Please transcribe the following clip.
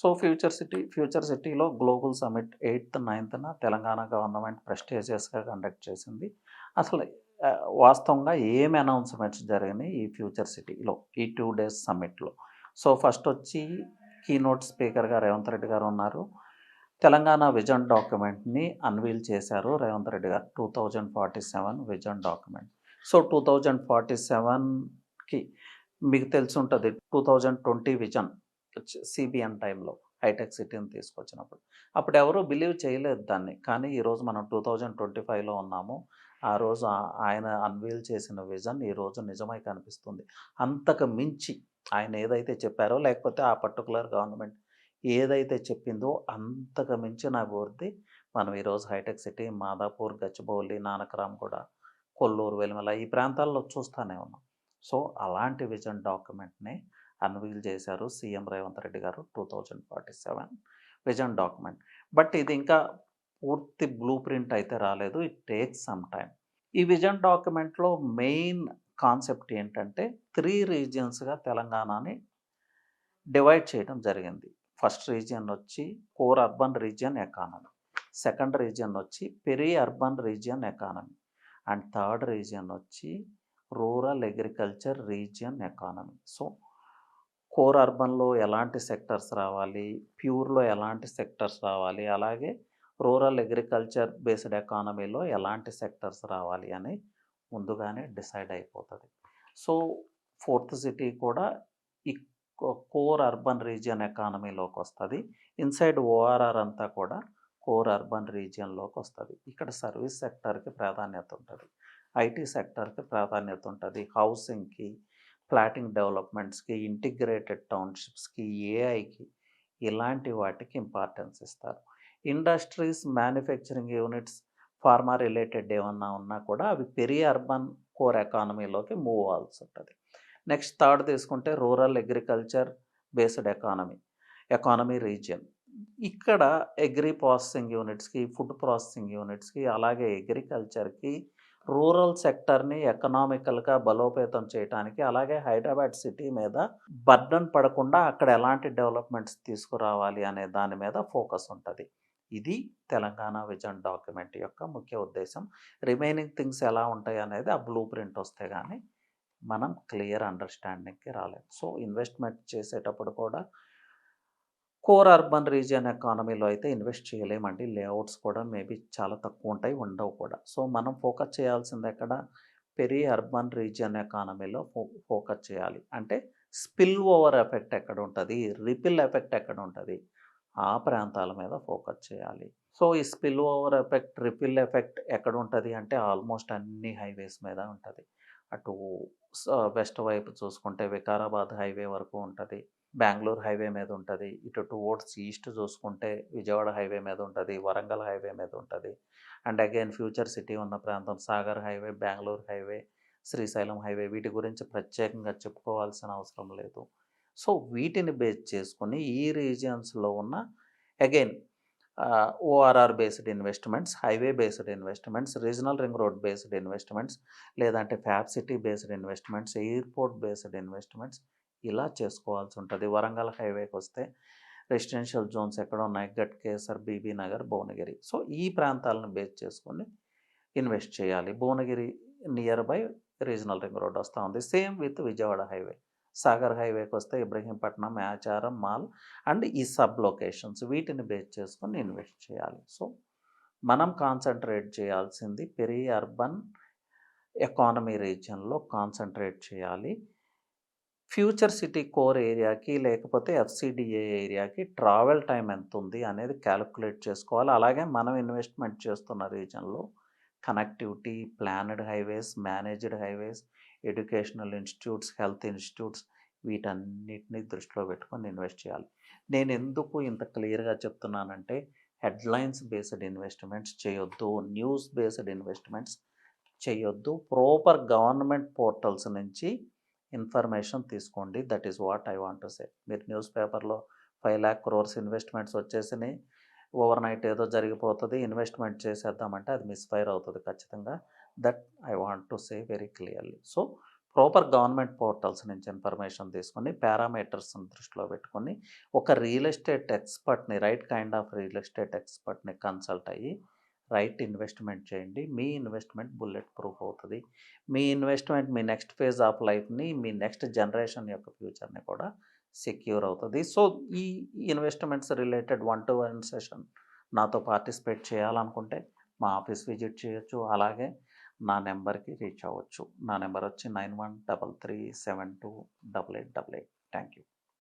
So future సిటీలో global summit eighth, 9థ్‌న Telangana government ప్రెస్టీజియస్‌గా కండక్ట్ చేసింది. అసలు వాస్తవంగా ఏమి అనౌన్స్‌మెంట్స్ జరిగినాయి ఈ ఫ్యూచర్ సిటీలో ఈ 2 డేస్ సమ్మిట్‌లో. సో ఫస్టొచ్చి కీనోట్ స్పీకర్‌గా రేవంత్ రెడ్డి గారు ఉన్నారు. తెలంగాణ విజన్ డాక్యుమెంట్‌ని అన్వీల్ చేశారు రేవంత్ రెడ్డి గారు. 2047 విజన్ డాక్యుమెంట్. సో 2047కి మీకు తెలిసుంటది 2020 విజన్ సీబీఎన్ టైంలో హైటెక్ సిటీని తీసుకొచ్చినప్పుడు. అప్పుడెవరు బిలీవ్ చేయలేదు దాన్ని. కానీ ఈరోజు మనం 2025లో ఉన్నాము. ఆ రోజు ఆయన అన్వీల్ చేసిన విజన్ ఈరోజు నిజమై కనిపిస్తుంది. అంతకు మించి ఆయన ఏదైతే చెప్పారో లేకపోతే ఆ పర్టిక్యులర్ గవర్నమెంట్ ఏదైతే చెప్పిందో అంతకు మించిన అభివృద్ధి మనం ఈరోజు హైటెక్ సిటీ, మాదాపూర్, గచ్చిబౌలి, నానక్రామ్‌గూడ, కొల్లూరు, వెలిమల ఈ ప్రాంతాల్లో చూస్తానే ఉన్నాం. సో అలాంటి విజన్ డాక్యుమెంట్‌ని అన్వీల్ చేశారు సీఎం రేవంత్ రెడ్డి గారు 2047 విజన్ డాక్యుమెంట్. బట్ ఇది ఇంకా పూర్తి బ్లూ ప్రింట్ అయితే రాలేదు. It takes some time. ఈ విజన్ డాక్యుమెంట్‌లో మెయిన్ కాన్సెప్ట్ ఏంటంటే 3 రీజియన్స్‌గా తెలంగాణని డివైడ్ చేయడం జరిగింది. ఫస్ట్ రీజియన్ వచ్చి core urban region economy. Second region వచ్చి peri urban region economy. And third region వచ్చి rural agriculture region economy. So core అర్బన్‌లో ఎలాంటి సెక్టర్స్ రావాలి, ప్యూర్‌లో ఎలాంటి సెక్టర్స్ రావాలి, అలాగే రూరల్ అగ్రికల్చర్ బేస్డ్ ఎకానమీలో ఎలాంటి సెక్టర్స్ రావాలి అని ముందుగానే డిసైడ్ అయిపోతది. సో ఫోర్త్ సిటీ కూడా ఈ కోర్ అర్బన్ రీజియన్ ఎకానమీలోకొస్తది. ఇన్సైడ్ ఓఆర్ఆర్ అంతా కూడా కోర్ అర్బన్ రీజియన్‌లోకొస్తది. ఇక్కడ సర్వీస్ సెక్టార్‌కి ప్రాధాన్యత ఉంటది. ఐటీ సెక్టార్‌కి ప్రాధాన్యత ఉంటది. హౌసింగ్‌కి, ప్లాటింగ్ డెవలప్మెంట్స్‌కి, ఇంటిగ్రేటెడ్ టౌన్‌షిప్స్‌కి, ఏఐకి ఇలాంటి వాటికి ఇంపార్టెన్స్ ఇస్తారు. Industries, manufacturing units, pharma related ఏమన్నా ఉన్నా కూడా అవి పెరి అర్బన్ కోర్ ఎకానమీలోకి మూవ్ అవ్వాల్సి ఉంటది. నెక్స్ట్ థర్డ్ తీసుకుంటే rural agriculture based economy region. ఇక్కడ అగ్రి ప్రాసెసింగ్ యూనిట్స్‌కి, ఫుడ్ ప్రాసెసింగ్ యూనిట్స్‌కి, అలాగే అగ్రికల్చర్‌కి, రూరల్ సెక్టర్‌ని ఎకనామికల్‌గా బలోపేతం చేయటానికి, అలాగే హైదరాబాద్ సిటీ మీద బర్డెన్ పడకుండా అక్కడ ఎలాంటి డెవలప్‌మెంట్స్ తీసుకురావాలి అనే దాని మీద ఫోకస్ ఉంటది. ఇది తెలంగాణ విజన్ డాక్యుమెంట్ యొక్క ముఖ్య ఉద్దేశం. రిమైనింగ్ థింగ్స్ ఎలా ఉంటాయి అనేది ఆ బ్లూ ప్రింట్ వస్తే గానీ మనం క్లియర్ అండర్‌స్టాండింగ్‌కి రాలేం. సో ఇన్వెస్ట్‌మెంట్ చేసేటప్పుడు కూడా కోర్ అర్బన్ రీజియన్ ఎకానమీలో అయితే ఇన్వెస్ట్ చేయలేమండి. లేఅవుట్స్ కూడా మేబీ చాలా తక్కువుంటాయి, ఉండవు కూడా. సో మనం ఫోకస్ చేయాల్సిందెక్కడ పెరి అర్బన్ రీజియన్ ఎకానమీలో ఫోకస్ చేయాలి. అంటే స్పిల్ ఓవర్ ఎఫెక్ట్ ఎక్కడుంటది, రిపిల్ ఎఫెక్ట్ ఎక్కడుంటది, ఆ ప్రాంతాల మీద ఫోకస్ చేయాలి. సో ఈ spill over effect, ripple effect ఎక్కడుంటది అంటే ఆల్మోస్ట్ అన్ని హైవేస్ మీద ఉంటది. అటు వెస్ట్ వైపు చూసుకుంటే వికారాబాద్ హైవే వరకు ఉంటది. బెంగుళూరు హైవే మీద ఉంటది. ఇటు టువర్డ్స్ ఈస్ట్ చూసుకుంటే విజయవాడ హైవే మీద ఉంటది. వరంగల్ హైవే మీద ఉంటది. అండ్ అగైన్ ఫ్యూచర్ సిటీ ఉన్న ప్రాంతం Sagar highway, Bengaluru highway, Srisailam highway వీటి గురించి ప్రత్యేకంగా చెప్పుకోవాల్సిన అవసరం లేదు. సో వీటిని బేస్ చేసుకొని ఈ రీజియన్స్‌లో ఉన్న again ORR based investments, highway based investments, regional ring road based investments, లేదంటే fab city based investments, airport based investments ఇలా చేసుకోవాల్సి ఉంటది. వరంగల్ హైవేకొస్తే రెసిడెన్షియల్ జోన్స్ ఎక్కడున్నాయి? గట్కేసర్, బీబీ నగర్, భువనగిరి. సో ఈ ప్రాంతాలను బేస్ చేసుకొని ఇన్వెస్ట్ చేయాలి. Bhuvanagiri near by regional ring road వస్తా ఉంది. Same with Vijayawada highway. Sagar హైవేకొస్తే ఇబ్రహీంపట్నం, యాచారం, మాల్ అండ్ ఈ సబ్ లొకేషన్స్ వీటిని బేస్ చేసుకొని ఇన్వెస్ట్ చేయాలి. సో మనం కాన్సంట్రేట్ చేయాల్సింది పెరి అర్బన్ ఎకానమీ రీజియన్‌లో కాన్సంట్రేట్ చేయాలి. ఫ్యూచర్ సిటీ కోర్ ఏరియాకి లేకపోతే ఎఫ్‌సీడీఏ ఏరియాకి ట్రావెల్ టైమ్ ఎంతుంది అనేది క్యాలిక్యులేట్ చేసుకోవాలి. అలాగే మనం ఇన్వెస్ట్‌మెంట్ చేస్తున్న రీజియన్‌లో connectivity, planned highways, managed highways, educational institutes, health institutes వీటన్నిటిని దృష్టిలో పెట్టుకొని ఇన్వెస్ట్ చేయాలి. నేనెందుకు ఇంత క్లియర్‌గా చెప్తున్నానంటే హెడ్‌లైన్స్ బేస్డ్ ఇన్వెస్ట్‌మెంట్స్ చేయొద్దు. న్యూస్ బేస్డ్ ఇన్వెస్ట్‌మెంట్స్ చేయొద్దు. ప్రాపర్ గవర్నమెంట్ పోర్టల్స్ నుంచి ఇన్ఫర్మేషన్ తీసుకోండి. That is what I want to say. మీరు న్యూస్ పేపర్‌లో 5,00,000 క్రోర్స్ ఇన్వెస్ట్‌మెంట్స్ వచ్చేసినాయి. ఓవర్‌నైట్ ఏదో జరిగిపోతది. ఇన్వెస్ట్‌మెంట్ చేసేద్దామంటే అది మిస్‌ఫైర్ అవుతది ఖచ్చితంగా. That I want to say very clearly. So proper government portals నుంచి ఇన్ఫర్మేషన్ తీసుకొని, పారామీటర్స్‌ని దృష్టిలో పెట్టుకొని, ఒక రియల్ ఎస్టేట్ ఎక్స్‌పర్ట్‌ని, right kind of real estate ఎక్స్‌పర్ట్‌ని కన్సల్ట్ అయ్యి, రైట్ ఇన్వెస్ట్‌మెంట్ చేయండి. మీ ఇన్వెస్ట్‌మెంట్ బుల్లెట్ ప్రూఫ్ అవుతది. మీ ఇన్వెస్ట్‌మెంట్ మీ నెక్స్ట్ ఫేజ్ ఆఫ్ లైఫ్‌ని, మీ నెక్స్ట్ జనరేషన్ యొక్క ఫ్యూచర్‌ని కూడా సెక్యూర్ అవుతది. సో, ఈ ఇన్వెస్ట్‌మెంట్స్ రిలేటెడ్ 1-to-1 సెషన్ నాతో పార్టిసిపేట్ చేయాలనుకుంటే, మా ఆఫీస్ విజిట్ చేయొచ్చు. అలాగే నా నెంబర్‌కి రీచ్ అవ్వచ్చు. నా నెంబర్ వచ్చి 9133728888. Thank you.